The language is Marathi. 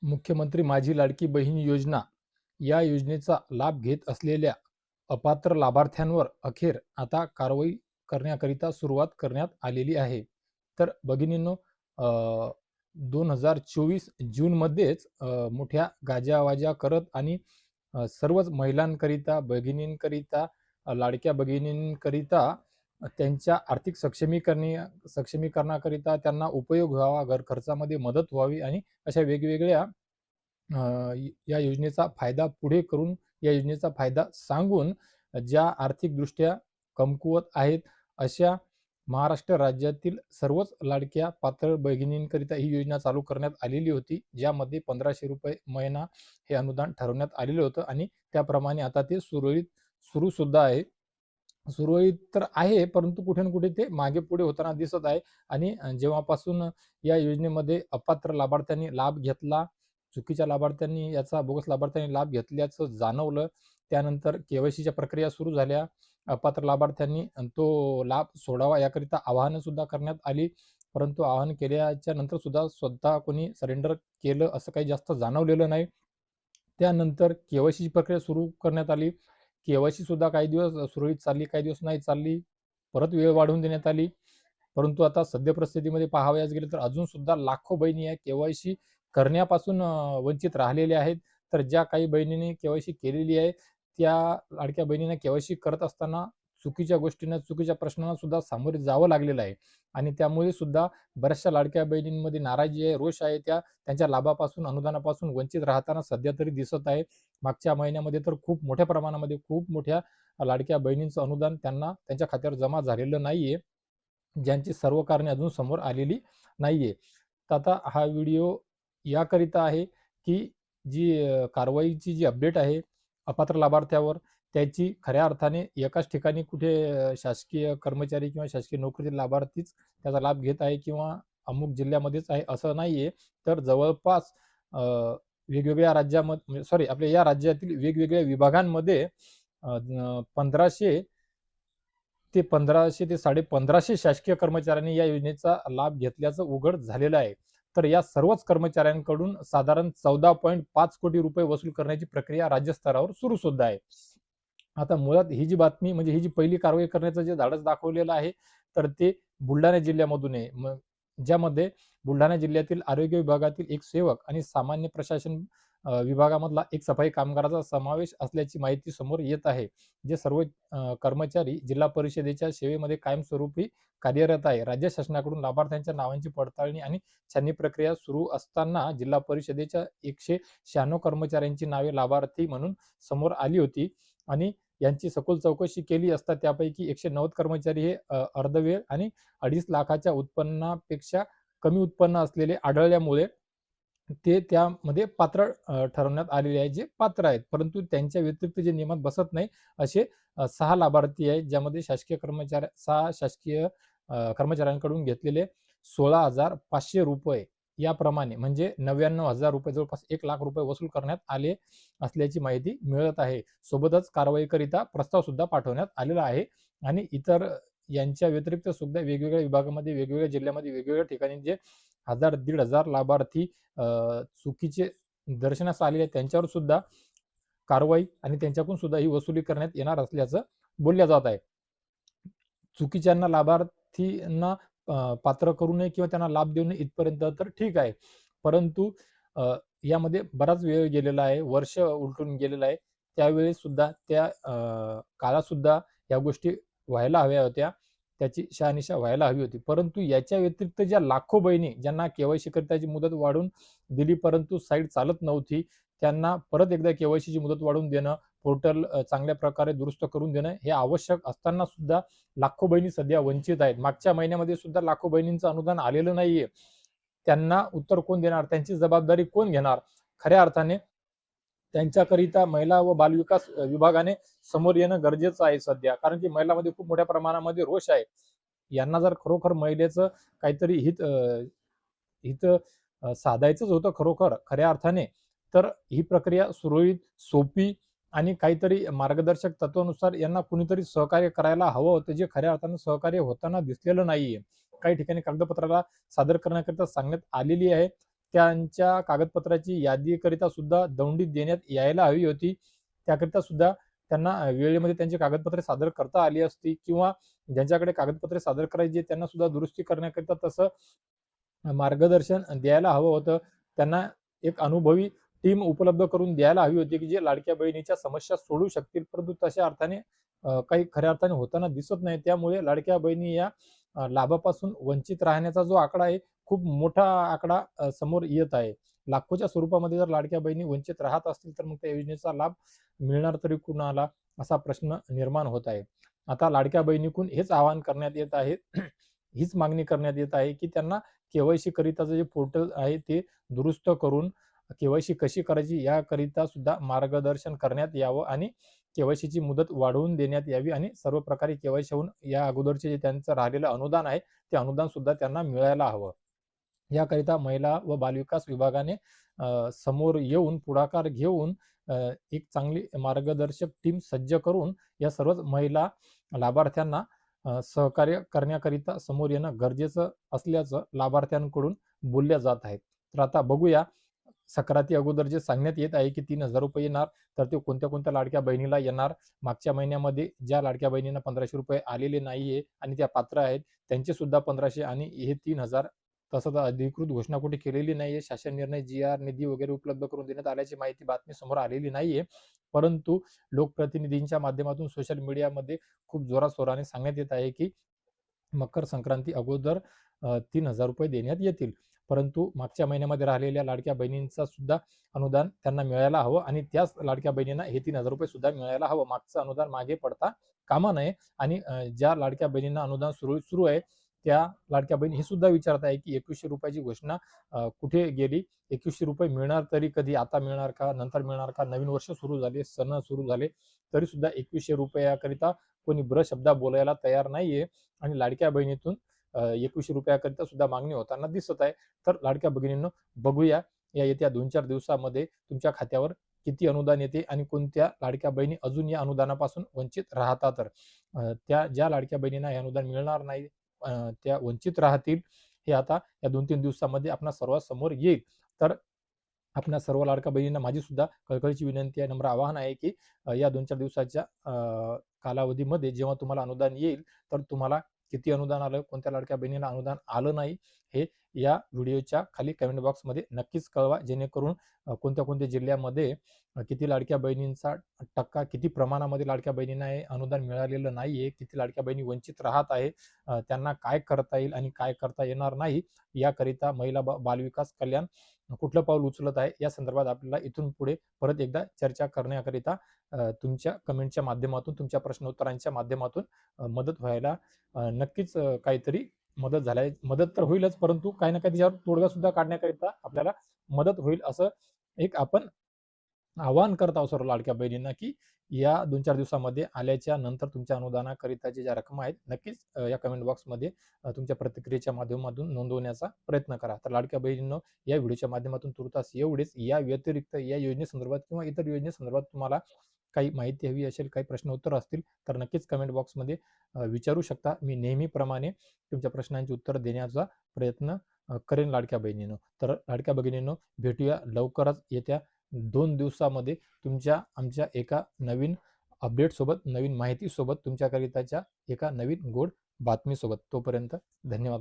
मुख्यमंत्री माझी लाडकी बहीण योजना या योजनेचा लाभ घेत असलेल्या अपात्र लाभार्थ्यांवर अखेर आता कारवाई करण्याकरिता सुरुवात करण्यात आलेली आहे. तर भगिनींनो, 2024 जूनमध्येच मोठ्या गाजावाजा करत आणि सर्वच महिलांकरिता, भगिनींकरिता, लाडक्या भगिनींकरिता त्यांच्या आर्थिक सक्षमीकरणाकरिता त्यांना उपयोग व्हावा, घर खर्चामध्ये मदत व्हावी आणि अशा वेगवेगळ्या या योजनेचा फायदा पुढे करून, या योजनेचा फायदा सांगून ज्या आर्थिकदृष्ट्या कमकुवत आहेत अशा महाराष्ट्र राज्यातील सर्वच लाडक्या पात्र भगिनींकरिता ही योजना चालू करण्यात आलेली होती, ज्यामध्ये ₹1500 महिना हे अनुदान ठरवण्यात आलेलं होतं आणि त्याप्रमाणे आता ते सुरू सुद्धा आहे. सुरळीत तर आहे, परंतु कुठे ना कुठे ते मागे पुढे होताना दिसत आहे. आणि जेव्हापासून या योजनेमध्ये अपात्र लाभार्थ्यांनी लाभ घेतला, चुकीच्या लाभार्थ्यांनी, याचा बोगस लाभार्थ्यांनी लाभ घेतल्याचं जाणवलं, त्यानंतर केवायसीच्या प्रक्रिया सुरू झाल्या. अपात्र लाभार्थ्यांनी तो लाभ सोडावा याकरिता आवाहनं सुद्धा करण्यात आली, परंतु आवाहन केल्याच्या नंतर सुद्धा स्वतः कोणी सरेंडर केलं असं काही जास्त जाणवलेलं नाही. त्यानंतर केवायसीची प्रक्रिया सुरू करण्यात आली. केवायसी सुद्धा काही दिवस सुरळीत चालली, काही दिवस नाही चालली. परत वेळ वाढवून देण्यात आली. परंतु आता सद्य परिस्थितीमध्ये पाहावयास गेले तर अजून सुद्धा लाखो बहिणी या केवायसी करण्यापासून वंचित राहिलेल्या आहेत. तर ज्या काही बहिणींनी केवायसी केलेली आहे, त्या लाडक्या बहिणींना केवायसी करत असताना चुकीच्या गोष्टींना, चुकीच्या प्रश्नांना सुद्धा सामोरे जावं लागलेलं आहे. आणि त्यामुळे सुद्धा बऱ्याचशा लाडक्या बहिणींमध्ये नाराजी आहे, रोष आहे. त्या त्यांच्या लाभापासून, अनुदानापासून वंचित राहताना सध्या तरी दिसत आहे. मागच्या महिन्यामध्ये तर खूप मोठ्या प्रमाणामध्ये, खूप मोठ्या लाडक्या बहिणींचं अनुदान त्यांना त्यांच्या खात्यावर जमा झालेलं नाहीये, ज्यांची सर्व कारणे अजून समोर आलेली नाहीये. तर आता हा व्हिडिओ याकरिता आहे, की जी कारवाईची जी अपडेट आहे अपात्र लाभार्थ्यावर, त्याची खऱ्या अर्थाने एकाच ठिकाणी कुठे शासकीय कर्मचारी किंवा शासकीय नोकरीतील लाभार्थीच त्याचा लाभ घेत आहे किंवा अमुक जिल्ह्यामध्येच आहे असं नाहीये. तर जवळपास वेगवेगळ्या राज्यामध्ये, सॉरी, आपल्या या राज्यातील वेगवेगळ्या विभागांमध्ये 1500 ते 1550 शासकीय कर्मचाऱ्यांनी या योजनेचा लाभ घेतल्याचं उघड झालेलं आहे. तर या सर्वच कर्मचाऱ्यांकडून साधारण 14.5 कोटी रुपये वसूल करण्याची प्रक्रिया राज्यस्तरावर सुरू सुद्धा आहे. आता मुळात ही जी बातमी, म्हणजे ही जी पहिली कारवाई करण्याचं जे धाडस दाखवलेलं आहे, तर ते बुलढाणा जिल्ह्यामधून आहे. ज्यामध्ये बुलढाणा जिल्ह्यातील आरोग्य विभागातील एक सेवक आणि सामान्य प्रशासन विभागामधला एक सफाई कामगाराचा समावेश असल्याची माहिती समोर येत आहे. जे सर्व कर्मचारी जिल्हा परिषदेच्या सेवेमध्ये कायमस्वरूपी कार्यरत आहे. राज्य शासनाकडून लाभार्थ्यांच्या नावांची पडताळणी आणि छाननी प्रक्रिया सुरू असताना जिल्हा परिषदेच्या 196 कर्मचाऱ्यांची नावे लाभार्थी म्हणून समोर आली होती आणि यांची सखोल चौकशी केली असता त्यापैकी 190 कर्मचारी हे अर्धवेळ आणि 2.5 लाखाच्या उत्पन्नापेक्षा कमी उत्पन्न असलेले आढळल्यामुळे ते त्यामध्ये पात्र ठरवण्यात आलेले आहे, जे पात्र आहेत. परंतु त्यांच्या व्यतिरिक्त जे नियमात बसत नाही असे 6 लाभार्थी आहेत, ज्यामध्ये 6 शासकीय कर्मचाऱ्यांकडून घेतलेले ₹16,500 याप्रमाणे, म्हणजे ₹99,000, जवळपास ₹1,00,000 वसूल करण्यात आले असल्याची माहिती मिळत आहे. सोबतच कारवाईकरिता प्रस्ताव सुद्धा पाठवण्यात आलेला आहे. आणि इतर यांच्या व्यतिरिक्त सुद्धा वेगवेगळ्या विभागामध्ये, वेगवेगळ्या जिल्ह्यामध्ये, वेगवेगळ्या ठिकाणी जे 1,000-1,500 लाभार्थी चुकीचे दर्शनास आलेले आहेत, त्यांच्यावर सुद्धा कारवाई आणि त्यांच्याकडून सुद्धा ही वसुली करण्यात येणार असल्याचं बोलल्या जात आहे. चुकीच्यांना, लाभार्थींना पात्र करू नये किंवा त्यांना लाभ देऊ नये इथपर्यंत तर ठीक आहे. परंतु यामध्ये बराच वेळ गेलेला आहे, वर्ष उलटून गेलेलं आहे. त्यावेळेस सुद्धा, त्या काळात सुद्धा या गोष्टी व्हायला हव्या होत्या. त्याची शहानिशा व्हायला हवी होती. परंतु याच्या व्यतिरिक्त ज्या लाखो बहिणी, ज्यांना केवायसी करिताची मुदत वाढवून दिली परंतु साईट चालत नव्हती, त्यांना परत एकदा केवायसीची मुदत वाढवून देणं, पोर्टल चांगल्या प्रकारे दुरुस्त करून देणं हे आवश्यक असताना सुद्धा लाखो बहिणी सध्या वंचित आहेत. मागच्या महिन्यामध्ये सुद्धा लाखो बहिणींचं अनुदान आलेलं नाहीये. त्यांना उत्तर कोण देणार? त्यांची जबाबदारी कोण घेणार? खऱ्या अर्थाने त्यांच्याकरिता महिला व बालविकास विभागाने समोर येणं गरजेचं आहे सध्या. कारण की महिलांमध्ये खूप मोठ्या प्रमाणामध्ये रोष आहे. यांना जर खरोखर महिलेचं काहीतरी हित साधायचंच होतं खरोखर खऱ्या अर्थाने, तर ही प्रक्रिया सुरळीत, सोपी आणि काहीतरी मार्गदर्शक तत्वानुसार यांना कुणीतरी सहकार्य करायला हवं होतं, जे खऱ्या अर्थाने सहकार्य होताना दिसलेलं नाहीये. काही ठिकाणी कागदपत्राला सादर करण्याकरिता सांगण्यात आलेली आहे, त्यांच्या कागदपत्राची यादीकरिता सुद्धा दौंडी देण्यात यायला हवी होती. त्याकरिता सुद्धा त्यांना वेळेमध्ये त्यांची कागदपत्रे सादर करता आली असती, किंवा ज्यांच्याकडे कागदपत्रे सादर करायची त्यांना सुद्धा दुरुस्ती करण्याकरिता तसं मार्गदर्शन द्यायला हवं होतं. त्यांना एक अनुभवी टीम उपलब्ध करून द्यायला हवी होती, की जे लाडक्या बहिणीच्या समस्या सोडवू शकतील. परंतु तशा अर्थाने काही खऱ्या अर्थाने होताना दिसत नाही. त्यामुळे लाडक्या बहिणी या लाभापासून वंचित राहण्याचा जो आकडा आहे, खूप मोठा आकडा समोर येत आहे. लाखोच्या स्वरूपामध्ये जर लाडक्या बहिणी वंचित राहत असतील, तर मग त्या योजनेचा लाभ मिळणार तरी कुणाला, असा प्रश्न निर्माण होत आहे. आता लाडक्या बहिणीकडून हेच आवाहन करण्यात येत आहे, हीच मागणी करण्यात येत आहे, की त्यांना केवायसी करिताचं जे पोर्टल आहे ते दुरुस्त करून केवायसी कशी करायची याकरिता सुद्धा मार्गदर्शन करण्यात यावं, आणि केवायसीची मुदत वाढवून देण्यात यावी, आणि सर्व प्रकारे केवायसी होऊन या अगोदरचे जे त्यांचं राहिलेलं अनुदान आहे ते अनुदान सुद्धा त्यांना मिळायला हवं. याकरिता महिला व बालविकास विभागाने समोर येऊन पुढाकार घेऊन एक चांगली मार्गदर्शक टीम सज्ज करून या सर्वच महिला लाभार्थ्यांना सहकार्य करण्याकरिता समोर येणं गरजेचं असल्याचं लाभार्थ्यांकडून बोलल्या जात आहे. तर आता बघूया, सक्राती अगोदर जे सांगण्यात येत आहे की 3,000 रुपये येणार, तर ते कोणत्या कोणत्या लाडक्या बहिणीला येणार. मागच्या महिन्यामध्ये ज्या लाडक्या बहिणींना 1,500 रुपये आलेले नाहीये आणि त्या पात्र आहेत, त्यांचे सुद्धा 1,500 आणि हे 3,000, तसं तर अधिकृत घोषणा कुठे केलेली नाहीये. शासन निर्णय, जी-आर, निधी वगैरे उपलब्ध करून देण्यात आल्याची माहिती बातमी समोर आलेली नाहीये. परंतु लोकप्रतिनिधींच्या माध्यमातून सोशल मीडियामध्ये खूप जोराशोराने सांगण्यात येत आहे की मकर संक्रांती अगोदर 3,000 रुपये देण्यात येतील. परंतु मागच्या महिन्यामध्ये राहिलेल्या लाडक्या बहिणींचा सुद्धा अनुदान त्यांना मिळायला हवं, आणि त्याच लाडक्या बहिणींना हे 3,000 रुपये सुद्धा मिळायला हवं. मागचं अनुदान मागे पडता कामा नये. आणि ज्या लाडक्या बहिणींना अनुदान सुरू आहे, त्या लाडक्या बहिणी हे सुद्धा विचारत आहे की 2,100 रुपयाची घोषणा कुठे गेली? 2,100 रुपये मिळणार तरी कधी? आता मिळणार का? नंतर मिळणार का? नवीन वर्ष सुरू झाले, सण सुरू झाले, तरी सुद्धा 2,100 रुपयाकरिता कोणी शब्द बोलायला तयार नाहीये. आणि लाडक्या बहिणीतून 2,100 रुपयाकरिता सुद्धा मागणी होताना दिसत आहे. तर लाडक्या भगिनींनो, बघूया या येत्या 2-4 दिवसामध्ये तुमच्या खात्यावर किती अनुदान येते आणि कोणत्या लाडक्या बहिणी अजून या अनुदानापासून वंचित राहतात. तर त्या ज्या लाडक्या बहिणींना हे अनुदान मिळणार नाही, त्या वंचित राहतील, हे आता या 2-3 दिवसामध्ये आपल्या सर्वांसमोर येईल. तर आपल्या सर्व लाडक्या बहिणींना माझी सुद्धा कळकळीची विनंती आहे, नम्र आवाहन आहे की या 2-4 दिवसाच्या कालावधीमध्ये जेव्हा तुम्हाला अनुदान येईल, तर तुम्हाला किती अनुदान आलं, कोणत्या लाडक्या बहिणीला अनुदान आलं नाही, हे या व्हिडिओच्या खाली कमेंट बॉक्समध्ये नक्कीच कळवा. जेणेकरून कोणत्या कोणत्या जिल्ह्यामध्ये किती लाडक्या बहिणींचा टक्का, किती प्रमाणामध्ये लाडक्या बहिणींना हे अनुदान मिळालेलं नाहीये, किती लाडक्या बहिणी वंचित राहत आहे, त्यांना काय करता येईल आणि काय करता येणार नाही, याकरिता महिला बालविकास कल्याण कुठलं पाऊल उचलत आहे, या संदर्भात आपल्याला इथून पुढे परत एकदा चर्चा करण्याकरिता तुमच्या कमेंटच्या माध्यमातून, तुमच्या प्रश्नोत्तरांच्या माध्यमातून मदत व्हायला नक्कीच काहीतरी मदत तर होईलच, परंतु काही ना काही त्याच्यावर तोडगा सुद्धा काढण्याकरिता आपल्याला मदत होईल, असं एक आपण आवाहन करत आहोत सर्व लाडक्या बहिणींना, की या 2-4 दिवसामध्ये आल्याच्या नंतर तुमच्या अनुदानाकरिताच्या ज्या रक्कम आहेत, नक्कीच या कमेंट बॉक्समध्ये तुमच्या प्रतिक्रियेच्या माध्यमातून नोंदवण्याचा प्रयत्न करा. तर लाडक्या बहिणींनो, या व्हिडिओच्या माध्यमातून तुर्तास एवढेच. या व्यतिरिक्त या योजनेसंदर्भात किंवा इतर योजनेसंदर्भात तुम्हाला काही माहिती हवी असेल, काही प्रश्न उत्तर असतील, तर नक्कीच कमेंट बॉक्समध्ये विचारू शकता. मी नेहमीप्रमाणे तुमच्या प्रश्नांची उत्तर देण्याचा प्रयत्न करेन लाडक्या बहिणींनो. तर लाडक्या भगिनींनो, भेटूया लवकरच येत्या 2 दिवसामध्ये आमच्या एका नवीन अपडेट सोबत, नवीन माहिती सोबत, तुमच्याकरिताच्या एका नवीन गोड बातमी सोबत. तोपर्यंत धन्यवाद.